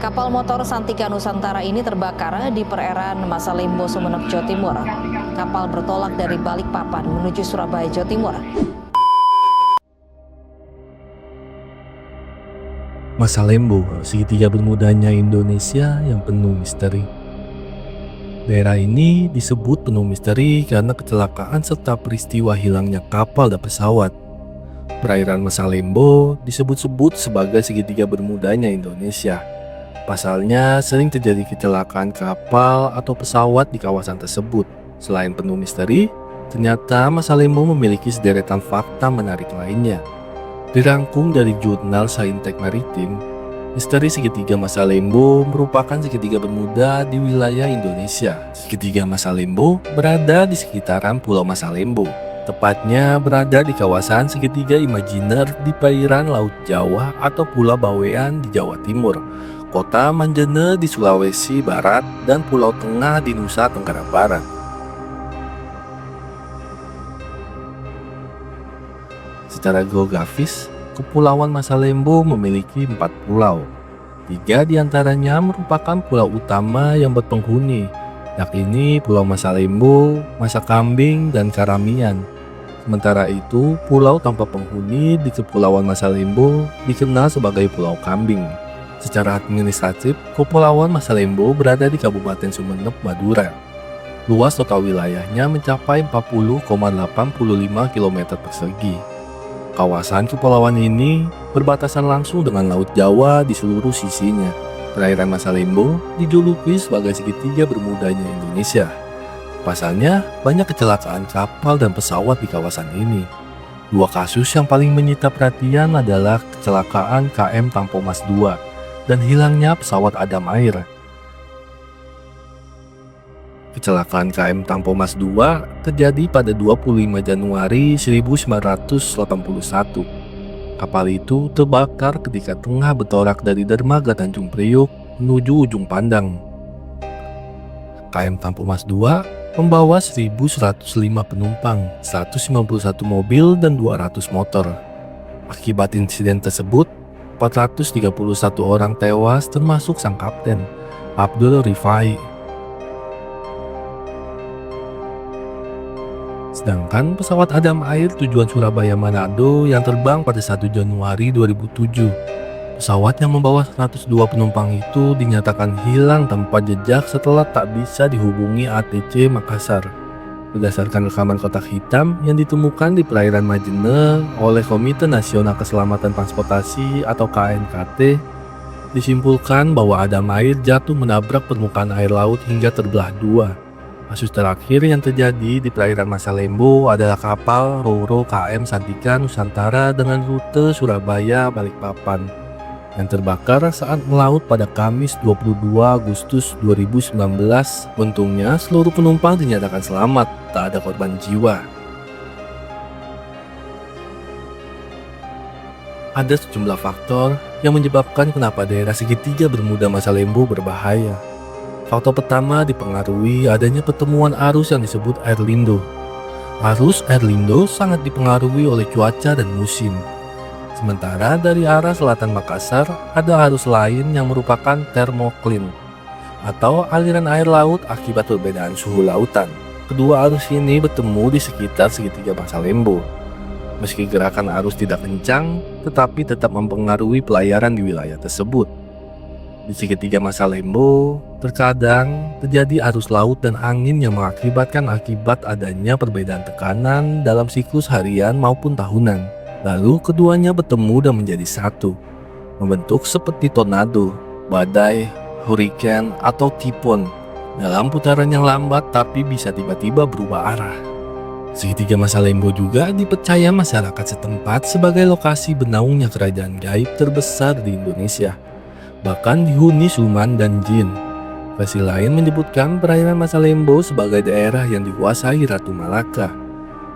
Kapal motor Santika Nusantara ini terbakar di perairan Masalimbo, Sumeneb, Jawa Timur. Kapal bertolak dari Balikpapan menuju Surabaya, Jawa Timur. Masalimbo, segitiga bermudanya Indonesia yang penuh misteri. Daerah ini disebut penuh misteri karena kecelakaan serta peristiwa hilangnya kapal dan pesawat. Perairan Masalimbo disebut-sebut sebagai segitiga bermudanya Indonesia. Pasalnya, sering terjadi kecelakaan kapal atau pesawat di kawasan tersebut. Selain penuh misteri, ternyata Masalimbo memiliki sederetan fakta menarik lainnya. Dirangkum dari jurnal Saintek Maritim, misteri segitiga Masalimbo merupakan segitiga bermuda di wilayah Indonesia. Segitiga Masalimbo berada di sekitaran Pulau Masalimbo, tepatnya berada di kawasan segitiga imajiner di perairan Laut Jawa atau Pulau Bawean di Jawa Timur, Kota Manjene di Sulawesi Barat, dan Pulau Tengah di Nusa Tenggara Barat. Secara geografis, Kepulauan Masalimbo memiliki 4 pulau. 3 diantaranya merupakan pulau utama yang berpenghuni, yakni Pulau Masalimbo, Masakambing, dan Karamian. Sementara itu, pulau tanpa penghuni di Kepulauan Masalimbo dikenal sebagai Pulau Kambing. Secara administratif, Kepulauan Masalimbo berada di Kabupaten Sumeneb, Madura. Luas total wilayahnya mencapai 40,85 km persegi. Kawasan kepulauan ini berbatasan langsung dengan Laut Jawa di seluruh sisinya. Perairan Masalimbo dijuluki sebagai segitiga bermudanya Indonesia. Pasalnya, banyak kecelakaan kapal dan pesawat di kawasan ini. 2 kasus yang paling menyita perhatian adalah kecelakaan KM Tampomas II dan hilangnya pesawat Adam Air. Kecelakaan KM Tampomas II terjadi pada 25 Januari 1981. Kapal itu terbakar ketika tengah bertolak dari dermaga Tanjung Priok menuju Ujung Pandang. KM Tampomas II membawa 1.105 penumpang, 191 mobil, dan 200 motor. Akibat insiden tersebut, 431 orang tewas termasuk sang kapten, Abdul Rifai. Sedangkan pesawat Adam Air tujuan Surabaya Manado yang terbang pada 1 Januari 2007. Pesawat yang membawa 102 penumpang itu dinyatakan hilang tanpa jejak setelah tak bisa dihubungi ATC Makassar. Berdasarkan rekaman kotak hitam yang ditemukan di perairan Majene oleh Komite Nasional Keselamatan Transportasi atau KNKT, disimpulkan bahwa Adam Air jatuh menabrak permukaan air laut hingga terbelah 2. Kasus terakhir yang terjadi di perairan Masalimbo adalah kapal Ro-Ro KM Santika Nusantara dengan rute Surabaya Balikpapan yang terbakar saat melaut pada Kamis 22 Agustus 2019. Untungnya seluruh penumpang dinyatakan selamat, tak ada korban jiwa. Ada sejumlah faktor yang menyebabkan kenapa daerah segitiga bermuda Masalimbo berbahaya. Faktor pertama dipengaruhi adanya pertemuan arus yang disebut air lindo. Arus air lindo sangat dipengaruhi oleh cuaca dan musim. Sementara dari arah selatan Makassar ada arus lain yang merupakan termoklin atau aliran air laut akibat perbedaan suhu lautan. Kedua arus ini bertemu di sekitar segitiga Masalimbo. Meski gerakan arus tidak kencang, tetapi tetap mempengaruhi pelayaran di wilayah tersebut. Di segitiga Masalimbo, terkadang terjadi arus laut dan angin yang mengakibatkan adanya perbedaan tekanan dalam siklus harian maupun tahunan. Lalu keduanya bertemu dan menjadi satu, membentuk seperti tornado, badai, hurricane, atau tifon dalam putaran yang lambat tapi bisa tiba-tiba berubah arah. Segitiga Masalimbo juga dipercaya masyarakat setempat sebagai lokasi bernaungnya kerajaan gaib terbesar di Indonesia, bahkan dihuni siluman dan jin. Versi lain menyebutkan perairan Masalimbo sebagai daerah yang dikuasai Ratu Malaka,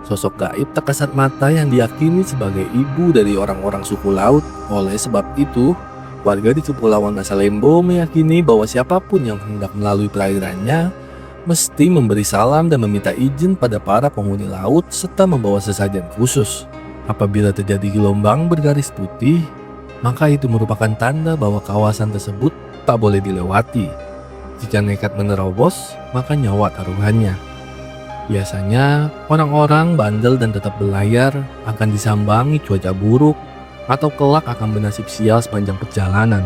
sosok gaib tak kasat mata yang diyakini sebagai ibu dari orang-orang suku laut. Oleh sebab itu, warga di Kepulauan Masalimbo meyakini bahwa siapapun yang hendak melalui perairannya mesti memberi salam dan meminta izin pada para penghuni laut serta membawa sesajen khusus. Apabila terjadi gelombang bergaris putih, maka itu merupakan tanda bahwa kawasan tersebut tak boleh dilewati. Jika nekat menerobos, maka nyawa taruhannya. Biasanya, orang-orang bandel dan tetap berlayar akan disambangi cuaca buruk atau kelak akan bernasib sial sepanjang perjalanan.